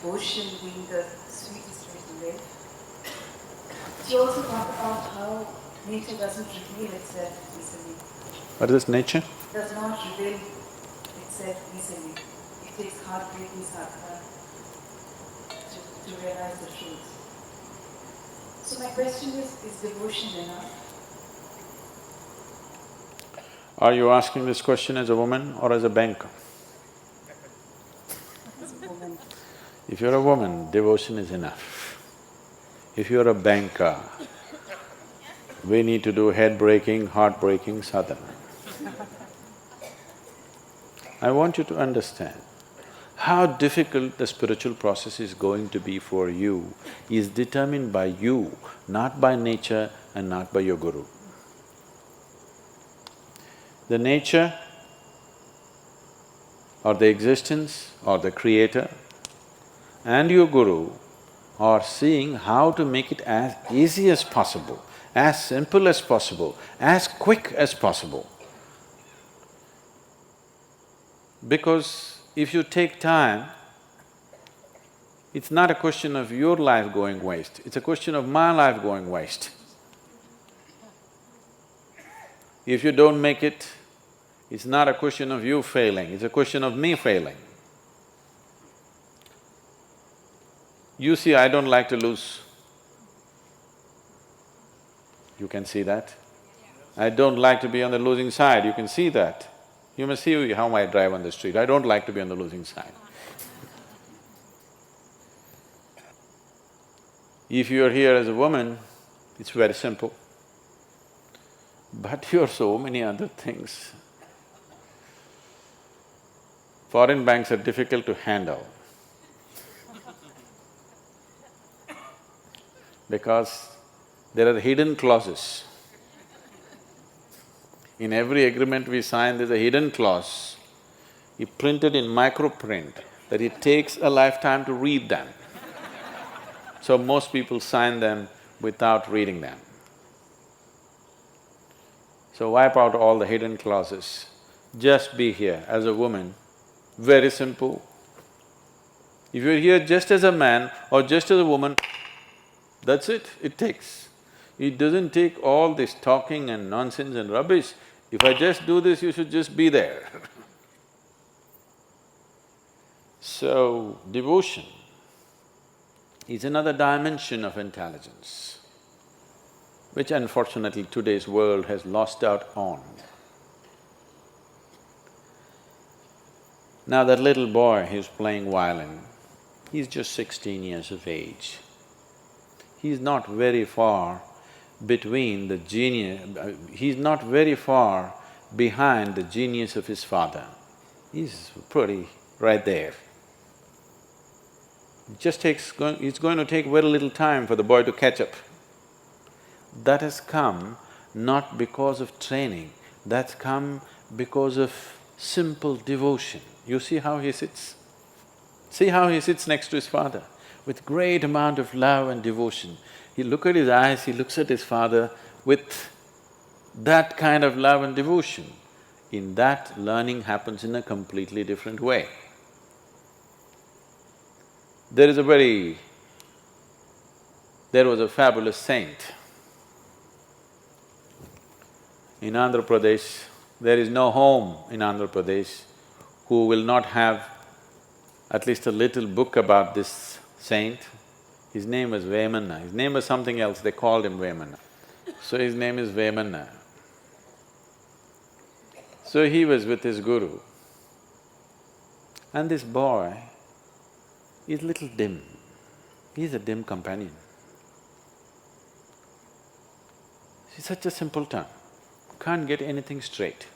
devotion being the sweetest way to live. She also talked about how nature doesn't reveal itself easily. What is nature? Does not reveal itself easily. It takes heartbreaking sadhana to realize the truth. So my question is devotion enough? Are you asking this question as a woman or as a banker? As a woman. If you're a woman, devotion is enough. If you're a banker, we need to do head-breaking, heart-breaking sadhana. I want you to understand, how difficult the spiritual process is going to be for you is determined by you, not by nature and not by your guru. The nature or the existence or the creator and your guru are seeing how to make it as easy as possible, as simple as possible, as quick as possible. Because if you take time, it's not a question of your life going waste, it's a question of my life going waste. If you don't make it, it's not a question of you failing, it's a question of me failing. You see, I don't like to lose. You can see that. I don't like to be on the losing side, you can see that. You must see how I drive on the street, I don't like to be on the losing side. If you're here as a woman, it's very simple. But you're so many other things. Foreign banks are difficult to handle because there are hidden clauses. In every agreement we sign, there's a hidden clause, printed in microprint, that it takes a lifetime to read them. So most people sign them without reading them. So wipe out all the hidden clauses. Just be here as a woman, very simple. If you're here just as a man or just as a woman, that's it takes. It doesn't take all this talking and nonsense and rubbish. If I just do this, you should just be there. So, devotion is another dimension of intelligence, which unfortunately today's world has lost out on. Now that little boy who's playing violin, he's just 16 years of age. He's not very far between the genius… he's not very far behind the genius of his father. He's pretty right there. It's going to take very little time for the boy to catch up. That has come not because of training, that's come because of simple devotion. You see how he sits? See how he sits next to his father, with great amount of love and devotion. He look at his eyes, he looks at his father with that kind of love and devotion. In that, learning happens in a completely different way. There was a fabulous saint. In Andhra Pradesh, there is no home in Andhra Pradesh who will not have at least a little book about this saint. His name was Vemanna, his name was something else, they called him Vemanna. So his name is Vemanna. So he was with his guru, and this boy is little dim, he's a dim companion. He's such a simpleton, can't get anything straight.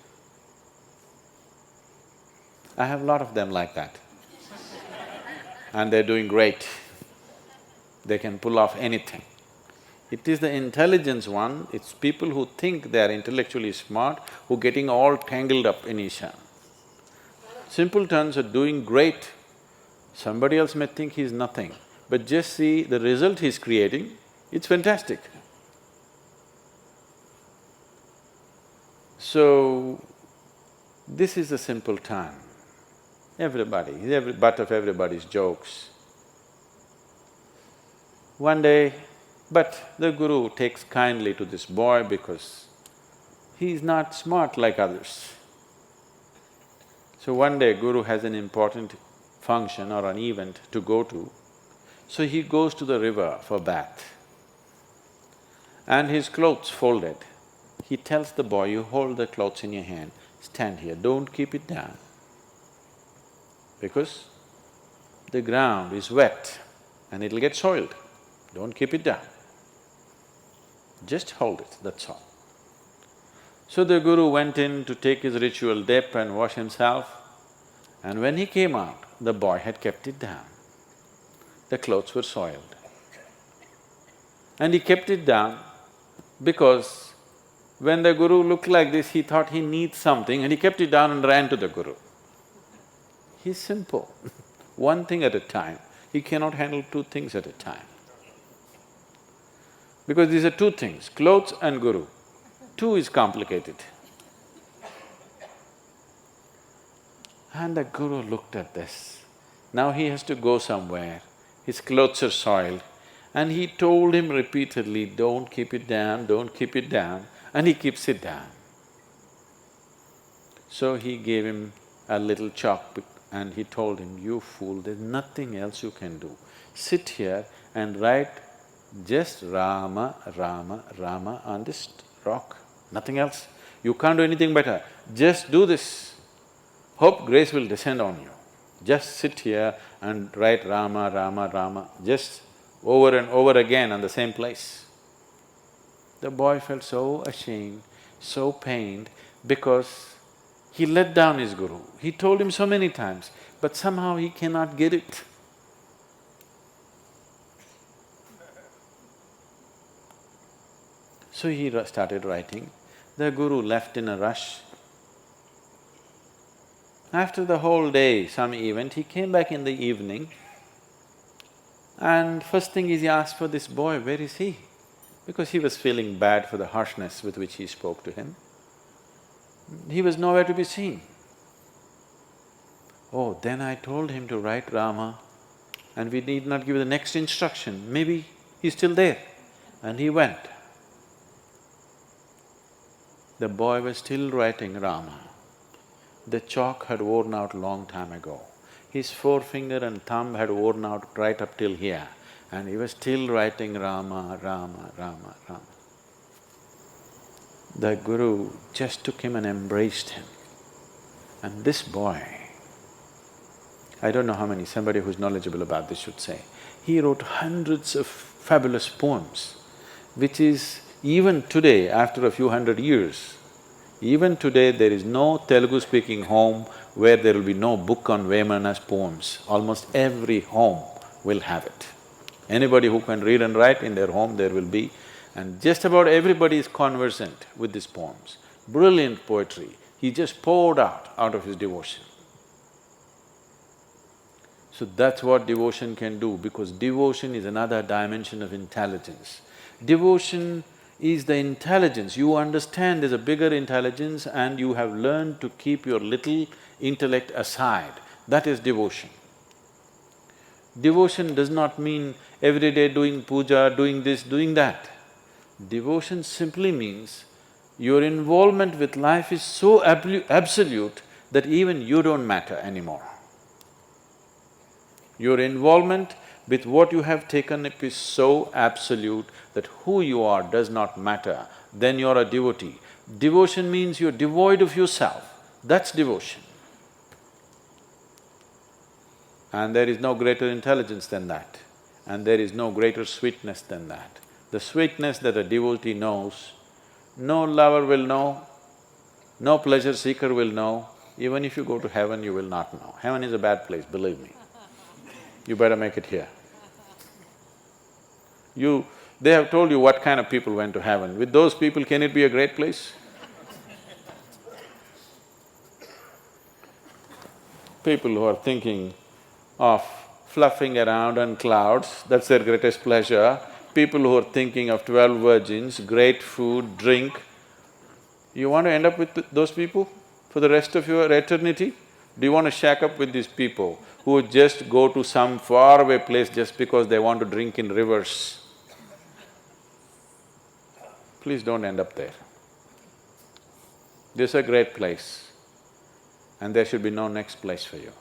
I have a lot of them like that. And they're doing great. They can pull off anything. It is the intelligence one, it's people who think they're intellectually smart who are getting all tangled up in Isha. Simpletons are doing great. Somebody else may think he's nothing, but just see the result he's creating, it's fantastic. So, this is a simple time. Everybody, he's every butt of everybody's jokes. One day, but the guru takes kindly to this boy because he's not smart like others. So one day guru has an important function or an event to go to, so he goes to the river for bath. And his clothes folded. He tells the boy, you hold the clothes in your hand, stand here, don't keep it down. Because the ground is wet and it'll get soiled, don't keep it down. Just hold it, that's all. So the guru went in to take his ritual dip and wash himself, and when he came out, the boy had kept it down. The clothes were soiled. And he kept it down because when the guru looked like this, he thought he needs something and he kept it down and ran to the guru. He's simple, one thing at a time. He cannot handle two things at a time. Because these are two things, clothes and guru. Two is complicated. And the guru looked at this. Now he has to go somewhere, his clothes are soiled, and he told him repeatedly, don't keep it down, don't keep it down, and he keeps it down. So he gave him a little chalk and he told him, you fool, there's nothing else you can do. Sit here and write just Rama, Rama, Rama on this rock, nothing else. You can't do anything better, just do this. Hope grace will descend on you. Just sit here and write Rama, Rama, Rama, just over and over again on the same place. The boy felt so ashamed, so pained, because he let down his guru. He told him so many times, but somehow he cannot get it. So he started writing. The guru left in a rush. After the whole day, some event, he came back in the evening and first thing is he asked for this boy, where is he? Because he was feeling bad for the harshness with which he spoke to him. He was nowhere to be seen. Oh, then I told him to write Rama and we need not give the next instruction, maybe he's still there. And he went. The boy was still writing Rama. The chalk had worn out long time ago. His forefinger and thumb had worn out right up till here, and he was still writing Rama, Rama, Rama, Rama. The guru just took him and embraced him. And this boy, I don't know how many, somebody who's knowledgeable about this should say, he wrote hundreds of fabulous poems, which is even today, after a few hundred years, even today there is no Telugu-speaking home where there will be no book on Vemana's poems. Almost every home will have it. Anybody who can read and write in their home, there will be, and just about everybody is conversant with these poems. Brilliant poetry, he just poured out of his devotion. So that's what devotion can do, because devotion is another dimension of intelligence. Devotion is the intelligence, you understand there's a bigger intelligence and you have learned to keep your little intellect aside, that is devotion. Devotion does not mean every day doing puja, doing this, doing that. Devotion simply means your involvement with life is so absolute that even you don't matter anymore. Your involvement with what you have taken up is so absolute that who you are does not matter, then you're a devotee. Devotion means you're devoid of yourself, that's devotion. And there is no greater intelligence than that, and there is no greater sweetness than that. The sweetness that a devotee knows, no lover will know, no pleasure seeker will know, even if you go to heaven, you will not know. Heaven is a bad place, believe me. You better make it here. They have told you what kind of people went to heaven. With those people, can it be a great place? People who are thinking of fluffing around on clouds, that's their greatest pleasure. People who are thinking of 12 virgins, great food, drink. You want to end up with those people for the rest of your eternity? Do you want to shack up with these people who just go to some faraway place just because they want to drink in rivers? Please don't end up there. This is a great place, and there should be no next place for you.